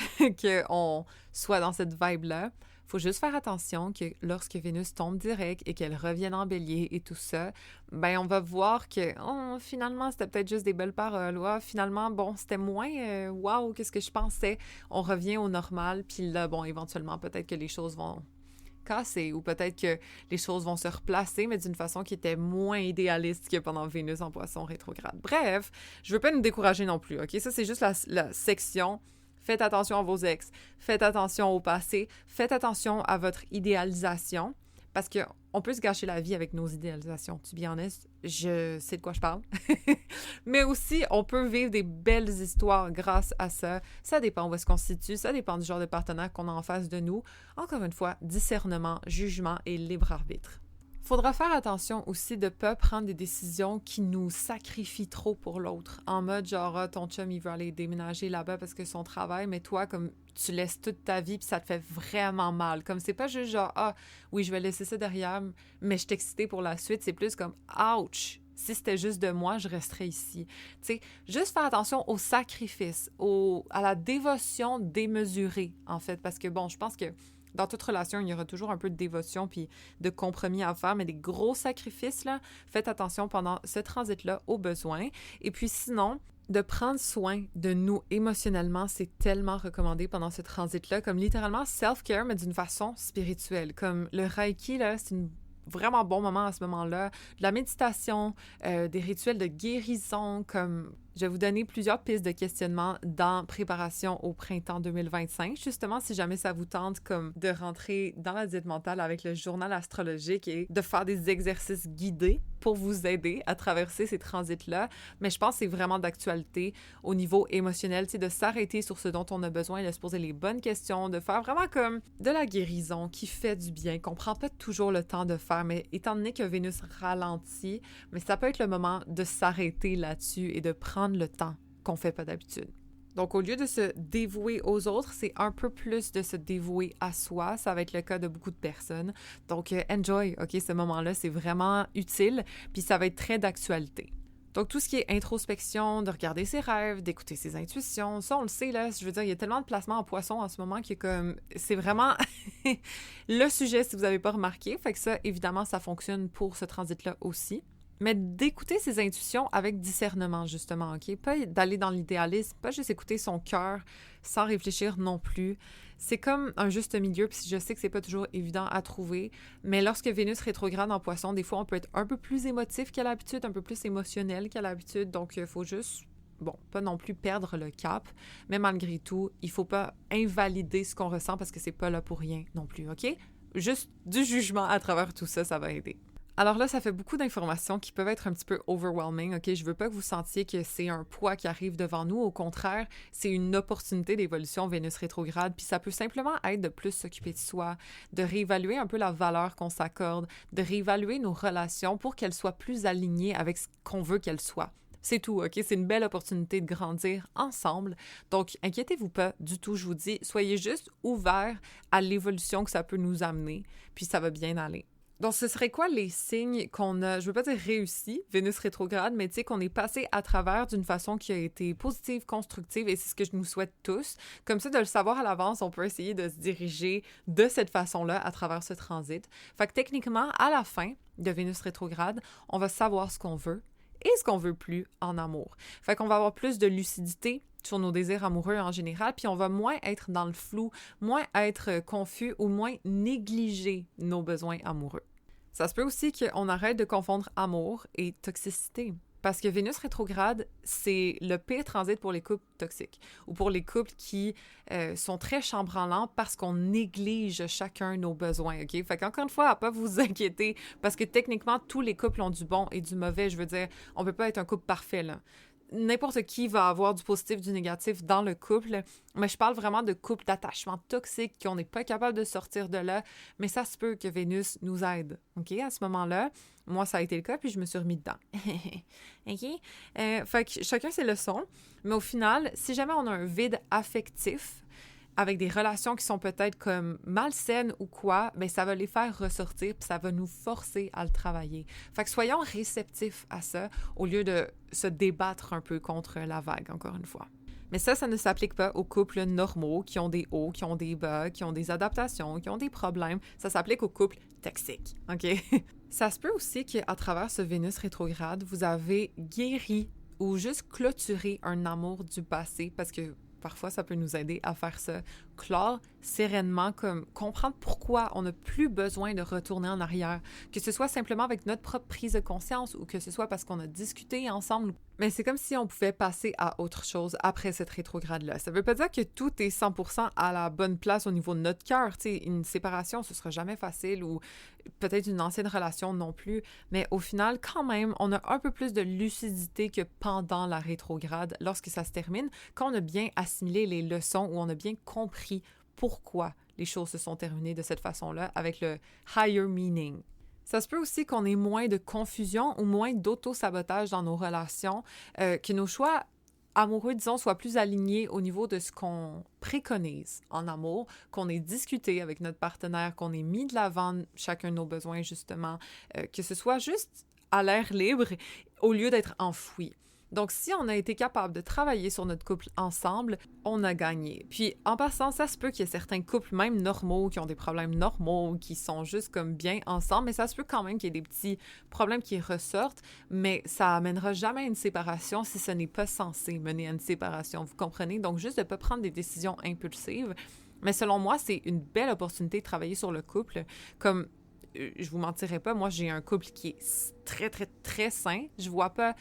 qu'on soit dans cette vibe-là. Faut juste faire attention que lorsque Vénus tombe direct et qu'elle revienne en bélier et tout ça, ben on va voir que finalement, c'était peut-être juste des belles paroles. Ouais, finalement, bon, c'était moins wow, qu'est-ce que je pensais. On revient au normal, puis là, bon, éventuellement, peut-être que les choses vont casser ou peut-être que les choses vont se replacer, mais d'une façon qui était moins idéaliste que pendant Vénus en poisson rétrograde. Bref, je veux pas nous décourager non plus, OK? Ça, c'est juste la section. Faites attention à vos ex, faites attention au passé, faites attention à votre idéalisation, parce qu'on peut se gâcher la vie avec nos idéalisations. To be honest, je sais de quoi je parle. Mais aussi, on peut vivre des belles histoires grâce à ça. Ça dépend où est-ce qu'on se situe, ça dépend du genre de partenaire qu'on a en face de nous. Encore une fois, discernement, jugement et libre arbitre. Faudra faire attention aussi de ne pas prendre des décisions qui nous sacrifient trop pour l'autre. En mode genre, ton chum, il veut aller déménager là-bas parce que son travail, mais toi, comme tu laisses toute ta vie puis ça te fait vraiment mal. Comme c'est pas juste genre, oui, je vais laisser ça derrière, mais je suis excitée pour la suite. C'est plus comme, ouch! Si c'était juste de moi, je resterais ici. Tu sais, juste faire attention au sacrifice, à la dévotion démesurée, en fait. Parce que, bon, je pense que dans toute relation, il y aura toujours un peu de dévotion puis de compromis à faire, mais des gros sacrifices, là, faites attention pendant ce transit-là aux besoins. Et puis sinon, de prendre soin de nous émotionnellement, c'est tellement recommandé pendant ce transit-là, comme littéralement self-care, mais d'une façon spirituelle. Comme le Reiki, là, c'est une vraiment bon moment à ce moment-là. De la méditation, des rituels de guérison, comme je vais vous donner plusieurs pistes de questionnement dans préparation au printemps 2025. Justement, si jamais ça vous tente comme de rentrer dans la diète mentale avec le journal astrologique et de faire des exercices guidés pour vous aider à traverser ces transits-là. Mais je pense que c'est vraiment d'actualité au niveau émotionnel, tu sais, de s'arrêter sur ce dont on a besoin et de se poser les bonnes questions, de faire vraiment comme de la guérison qui fait du bien, qu'on prend pas toujours le temps de faire, mais étant donné que Vénus ralentit, mais ça peut être le moment de s'arrêter là-dessus et de prendre le temps qu'on fait pas d'habitude. Donc, au lieu de se dévouer aux autres, c'est un peu plus de se dévouer à soi. Ça va être le cas de beaucoup de personnes. Donc, enjoy, OK, ce moment-là, c'est vraiment utile, puis ça va être très d'actualité. Donc, tout ce qui est introspection, de regarder ses rêves, d'écouter ses intuitions, ça, on le sait, là, je veux dire, il y a tellement de placements en poisson en ce moment qui est comme... C'est vraiment le sujet, si vous n'avez pas remarqué. Fait que ça, évidemment, ça fonctionne pour ce transit-là aussi. Mais d'écouter ses intuitions avec discernement, justement, OK? Pas d'aller dans l'idéalisme, pas juste écouter son cœur sans réfléchir non plus. C'est comme un juste milieu, puis je sais que c'est pas toujours évident à trouver, mais lorsque Vénus rétrograde en Poisson, des fois, on peut être un peu plus émotif qu'à l'habitude, un peu plus émotionnel qu'à l'habitude, donc il faut juste, bon, pas non plus perdre le cap, mais malgré tout, il faut pas invalider ce qu'on ressent parce que c'est pas là pour rien non plus, OK? Juste du jugement à travers tout ça, ça va aider. Alors là, ça fait beaucoup d'informations qui peuvent être un petit peu overwhelming, OK? Je veux pas que vous sentiez que c'est un poids qui arrive devant nous. Au contraire, c'est une opportunité d'évolution Vénus rétrograde, puis ça peut simplement être de plus s'occuper de soi, de réévaluer un peu la valeur qu'on s'accorde, de réévaluer nos relations pour qu'elles soient plus alignées avec ce qu'on veut qu'elles soient. C'est tout, OK? C'est une belle opportunité de grandir ensemble. Donc, inquiétez-vous pas du tout, je vous dis. Soyez juste ouverts à l'évolution que ça peut nous amener, puis ça va bien aller. Donc, ce serait quoi les signes qu'on a, je veux pas dire réussi, Vénus rétrograde, mais tu sais, qu'on est passé à travers d'une façon qui a été positive, constructive, et c'est ce que je nous souhaite tous. Comme ça, de le savoir à l'avance, on peut essayer de se diriger de cette façon-là à travers ce transit. Fait que techniquement, à la fin de Vénus rétrograde, on va savoir ce qu'on veut et ce qu'on veut plus en amour. Fait qu'on va avoir plus de lucidité sur nos désirs amoureux en général, puis on va moins être dans le flou, moins être confus ou moins négliger nos besoins amoureux. Ça se peut aussi qu'on arrête de confondre amour et toxicité. Parce que Vénus rétrograde, c'est le pire transit pour les couples toxiques ou pour les couples qui sont très chambranlants parce qu'on néglige chacun nos besoins, OK? Fait qu'encore une fois, à pas vous inquiéter parce que techniquement, tous les couples ont du bon et du mauvais. Je veux dire, on peut pas être un couple parfait, là. N'importe qui va avoir du positif, du négatif dans le couple, mais je parle vraiment de couples d'attachement toxiques qu'on n'est pas capable de sortir de là, mais ça se peut que Vénus nous aide, OK, à ce moment-là. Moi, ça a été le cas, puis je me suis remis dedans. OK? Fait que chacun ses leçons, mais au final, si jamais on a un vide affectif, avec des relations qui sont peut-être comme malsaines ou quoi, bien, ça va les faire ressortir puis ça va nous forcer à le travailler. Fait que soyons réceptifs à ça au lieu de se débattre un peu contre la vague, encore une fois. Mais ça ne s'applique pas aux couples normaux qui ont des hauts, qui ont des bas, qui ont des adaptations, qui ont des problèmes. Ça s'applique aux couples toxiques, OK? Ça se peut aussi qu'à travers ce Vénus rétrograde, vous avez guéri ou juste clôturé un amour du passé parce que parfois, ça peut nous aider à faire ça. Clore sereinement, comme comprendre pourquoi on n'a plus besoin de retourner en arrière. Que ce soit simplement avec notre propre prise de conscience ou que ce soit parce qu'on a discuté ensemble. Mais c'est comme si on pouvait passer à autre chose après cette rétrograde-là. Ça veut pas dire que tout est 100% à la bonne place au niveau de notre cœur. Tu sais, une séparation, ce sera jamais facile ou peut-être une ancienne relation non plus. Mais au final, quand même, on a un peu plus de lucidité que pendant la rétrograde lorsque ça se termine, quand on a bien assimilé les leçons ou on a bien compris pourquoi les choses se sont terminées de cette façon-là avec le higher meaning. Ça se peut aussi qu'on ait moins de confusion ou moins d'auto-sabotage dans nos relations, que nos choix amoureux, disons, soient plus alignés au niveau de ce qu'on préconise en amour, qu'on ait discuté avec notre partenaire, qu'on ait mis de l'avant chacun de nos besoins, justement, que ce soit juste à l'air libre au lieu d'être enfoui. Donc, si on a été capable de travailler sur notre couple ensemble, on a gagné. Puis, en passant, ça se peut qu'il y ait certains couples, même normaux, qui ont des problèmes normaux, qui sont juste comme bien ensemble, mais ça se peut quand même qu'il y ait des petits problèmes qui ressortent, mais ça amènera jamais à une séparation si ce n'est pas censé mener à une séparation, vous comprenez? Donc, juste de ne pas prendre des décisions impulsives. Mais selon moi, c'est une belle opportunité de travailler sur le couple, comme... Je vous mentirais pas, moi, j'ai un couple qui est très, très, très sain. Je vois pas...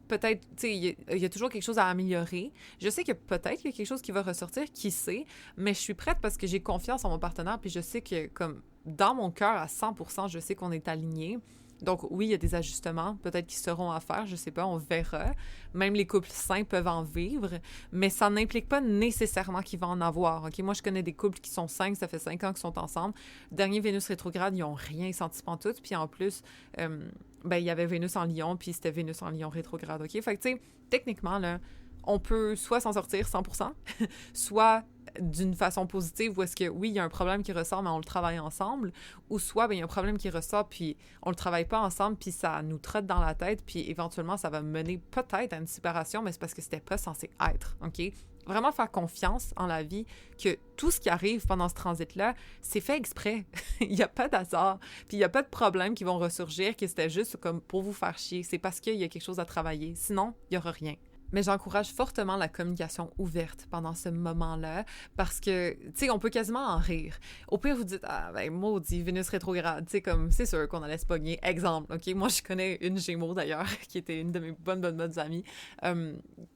Peut-être, tu sais, il y a toujours quelque chose à améliorer. Je sais que peut-être qu'il y a quelque chose qui va ressortir, qui sait, mais je suis prête parce que j'ai confiance en mon partenaire, puis je sais que, comme, dans mon cœur, à 100%, je sais qu'on est alignés. Donc, oui, il y a des ajustements, peut-être qui seront à faire, je sais pas, on verra. Même les couples sains peuvent en vivre, mais ça n'implique pas nécessairement qu'il va en avoir, OK? Moi, je connais des couples qui sont 5, ça fait 5 ans qu'ils sont ensemble. Dernier Vénus rétrograde, ils n'ont rien senti pantoute, puis en plus... il y avait Vénus en Lion, puis c'était Vénus en Lion rétrograde, OK? Fait que, tu sais, techniquement, là, on peut soit s'en sortir 100%, soit d'une façon positive où est-ce que, oui, il y a un problème qui ressort, mais on le travaille ensemble, ou soit, il y a un problème qui ressort, puis on le travaille pas ensemble, puis ça nous trotte dans la tête, puis éventuellement, ça va mener peut-être à une séparation, mais c'est parce que c'était pas censé être, OK? Vraiment faire confiance en la vie que tout ce qui arrive pendant ce transit-là, c'est fait exprès. Il n'y a pas d'hasard, puis il n'y a pas de problèmes qui vont ressurgir, que c'était juste comme pour vous faire chier. C'est parce qu'il y a quelque chose à travailler. Sinon, il n'y aura rien. Mais j'encourage fortement la communication ouverte pendant ce moment-là parce que, tu sais, on peut quasiment en rire. Au pire, vous dites, ah, ben, maudit, Vénus rétrograde, tu sais, comme, c'est sûr qu'on allait se pogner. Exemple, OK? Moi, je connais une Gémeaux, d'ailleurs, qui était une de mes bonnes amies,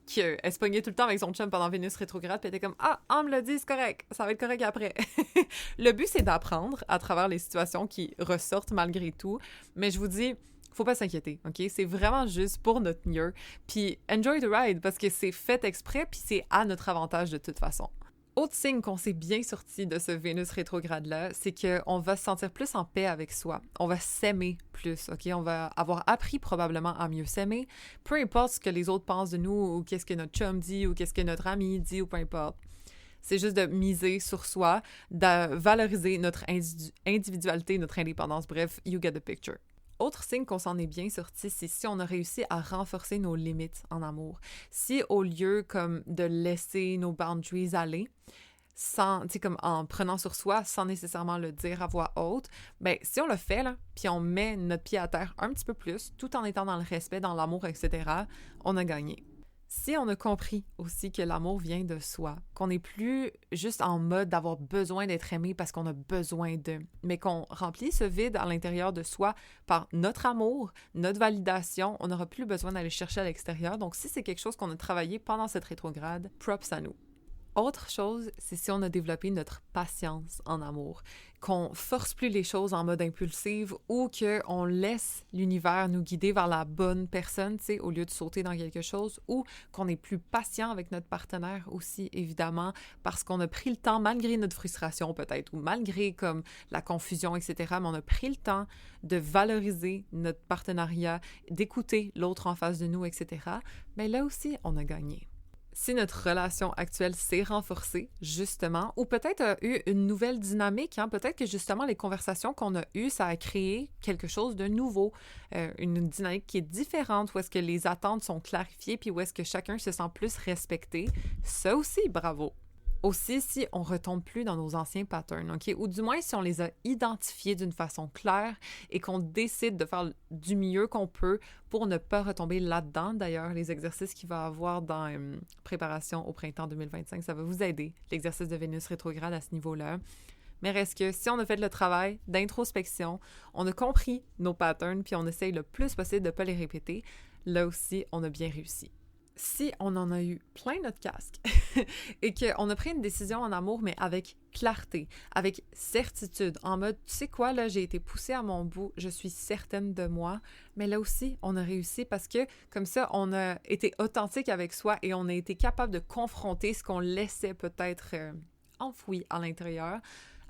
qui, elle se pognait tout le temps avec son chum pendant Vénus rétrograde, puis elle était comme, ah, on me l'a dit, c'est correct, ça va être correct après. Le but, c'est d'apprendre à travers les situations qui ressortent malgré tout, mais je vous dis, faut pas s'inquiéter, OK? C'est vraiment juste pour notre mieux. Puis enjoy the ride parce que c'est fait exprès puis c'est à notre avantage de toute façon. Autre signe qu'on s'est bien sorti de ce Vénus rétrograde-là, c'est qu'on va se sentir plus en paix avec soi. On va s'aimer plus, OK? On va avoir appris probablement à mieux s'aimer, peu importe ce que les autres pensent de nous ou qu'est-ce que notre chum dit ou qu'est-ce que notre ami dit ou peu importe. C'est juste de miser sur soi, de valoriser notre individualité, notre indépendance. Bref, you get the picture. Autre signe qu'on s'en est bien sorti, c'est si on a réussi à renforcer nos limites en amour. Si au lieu comme de laisser nos boundaries aller, sans, tu sais, comme en prenant sur soi, sans nécessairement le dire à voix haute, ben si on le fait, là, puis on met notre pied à terre un petit peu plus, tout en étant dans le respect, dans l'amour, etc., on a gagné. Si on a compris aussi que l'amour vient de soi, qu'on n'est plus juste en mode d'avoir besoin d'être aimé parce qu'on a besoin d'eux, mais qu'on remplit ce vide à l'intérieur de soi par notre amour, notre validation, on n'aura plus besoin d'aller chercher à l'extérieur. Donc si c'est quelque chose qu'on a travaillé pendant cette rétrograde, props à nous. Autre chose, c'est si on a développé notre patience en amour, qu'on force plus les choses en mode impulsive ou qu'on laisse l'univers nous guider vers la bonne personne, tu sais, au lieu de sauter dans quelque chose, ou qu'on est plus patient avec notre partenaire aussi, évidemment, parce qu'on a pris le temps, malgré notre frustration peut-être, ou malgré comme la confusion, etc., mais on a pris le temps de valoriser notre partenariat, d'écouter l'autre en face de nous, etc., mais là aussi, on a gagné. Si notre relation actuelle s'est renforcée, justement, ou peut-être a eu une nouvelle dynamique, hein, peut-être que justement les conversations qu'on a eues, ça a créé quelque chose de nouveau, une dynamique qui est différente, où est-ce que les attentes sont clarifiées, puis où est-ce que chacun se sent plus respecté, ça aussi, bravo! Aussi, si on retombe plus dans nos anciens patterns, OK? Ou du moins, si on les a identifiés d'une façon claire et qu'on décide de faire du mieux qu'on peut pour ne pas retomber là-dedans. D'ailleurs, les exercices qu'il va y avoir dans Préparation au printemps 2025, ça va vous aider, l'exercice de Vénus rétrograde à ce niveau-là. Mais reste que si on a fait le travail d'introspection, on a compris nos patterns, puis on essaye le plus possible de ne pas les répéter, là aussi, on a bien réussi. Si on en a eu plein notre casque et qu'on a pris une décision en amour, mais avec clarté, avec certitude, en mode, tu sais quoi, là, j'ai été poussée à mon bout, je suis certaine de moi, mais là aussi, on a réussi parce que, comme ça, on a été authentique avec soi et on a été capable de confronter ce qu'on laissait peut-être enfoui à l'intérieur,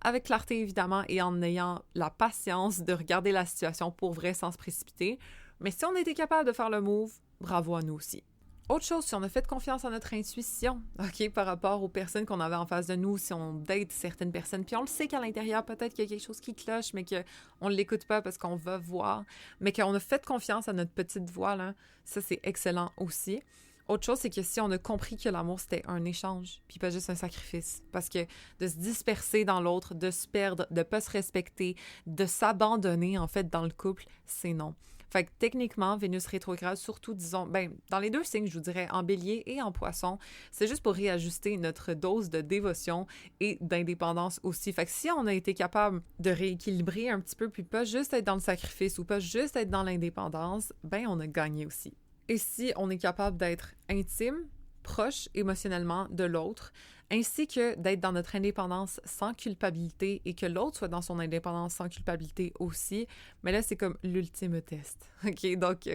avec clarté, évidemment, et en ayant la patience de regarder la situation pour vrai sans se précipiter. Mais si on était capable de faire le move, bravo à nous aussi. Autre chose, si on a fait confiance à notre intuition, OK, par rapport aux personnes qu'on avait en face de nous, si on date certaines personnes, puis on le sait qu'à l'intérieur, peut-être qu'il y a quelque chose qui cloche, mais qu'on ne l'écoute pas parce qu'on va voir, mais qu'on a fait confiance à notre petite voix, là, ça, c'est excellent aussi. Autre chose, c'est que si on a compris que l'amour, c'était un échange, puis pas juste un sacrifice, parce que de se disperser dans l'autre, de se perdre, de pas se respecter, de s'abandonner, en fait, dans le couple, c'est non. Fait que techniquement, Vénus rétrograde, surtout, disons, dans les deux signes, je vous dirais, en bélier et en poisson, c'est juste pour réajuster notre dose de dévotion et d'indépendance aussi. Fait que si on a été capable de rééquilibrer un petit peu, puis pas juste être dans le sacrifice ou pas juste être dans l'indépendance, on a gagné aussi. Et si on est capable d'être intime, proche émotionnellement de l'autre, ainsi que d'être dans notre indépendance sans culpabilité et que l'autre soit dans son indépendance sans culpabilité aussi, mais là, c'est comme l'ultime test, OK? Donc,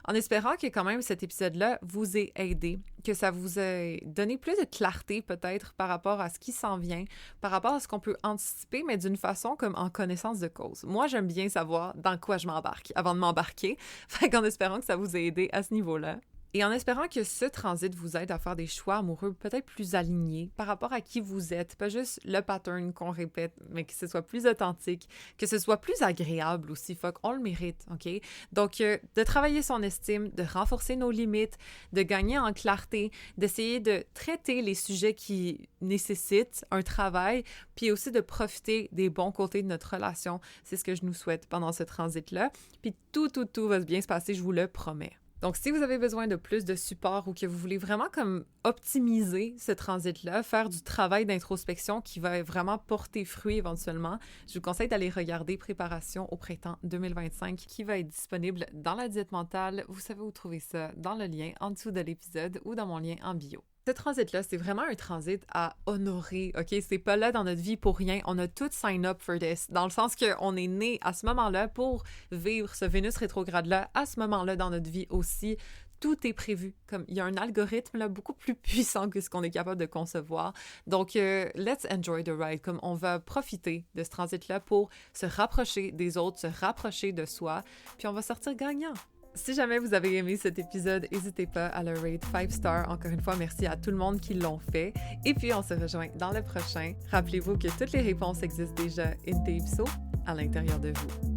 en espérant que quand même cet épisode-là vous ait aidé, que ça vous ait donné plus de clarté peut-être par rapport à ce qui s'en vient, par rapport à ce qu'on peut anticiper, mais d'une façon comme en connaissance de cause. Moi, j'aime bien savoir dans quoi je m'embarque avant de m'embarquer, fait qu'en espérant que ça vous ait aidé à ce niveau-là. Et en espérant que ce transit vous aide à faire des choix amoureux peut-être plus alignés par rapport à qui vous êtes, pas juste le pattern qu'on répète, mais que ce soit plus authentique, que ce soit plus agréable aussi, fuck, on le mérite, OK? Donc, de travailler son estime, de renforcer nos limites, de gagner en clarté, d'essayer de traiter les sujets qui nécessitent un travail, puis aussi de profiter des bons côtés de notre relation. C'est ce que je nous souhaite pendant ce transit-là. Puis tout va bien se passer, je vous le promets. Donc, si vous avez besoin de plus de support ou que vous voulez vraiment comme optimiser ce transit-là, faire du travail d'introspection qui va vraiment porter fruit éventuellement, je vous conseille d'aller regarder Préparation au printemps 2025 qui va être disponible dans la diète mentale. Vous savez où trouver ça dans le lien en dessous de l'épisode ou dans mon lien en bio. Ce transit-là, c'est vraiment un transit à honorer, OK? C'est pas là dans notre vie pour rien. On a tout sign up for this, dans le sens qu'on est né à ce moment-là pour vivre ce Vénus rétrograde-là à ce moment-là dans notre vie aussi. Tout est prévu. Comme il y a un algorithme là, beaucoup plus puissant que ce qu'on est capable de concevoir. Donc, let's enjoy the ride. Comme on va profiter de ce transit-là pour se rapprocher des autres, se rapprocher de soi, puis on va sortir gagnant. Si jamais vous avez aimé cet épisode, n'hésitez pas à le rate 5 stars. Encore une fois, merci à tout le monde qui l'ont fait. Et puis, on se rejoint dans le prochain. Rappelez-vous que toutes les réponses existent déjà in Tape So à l'intérieur de vous.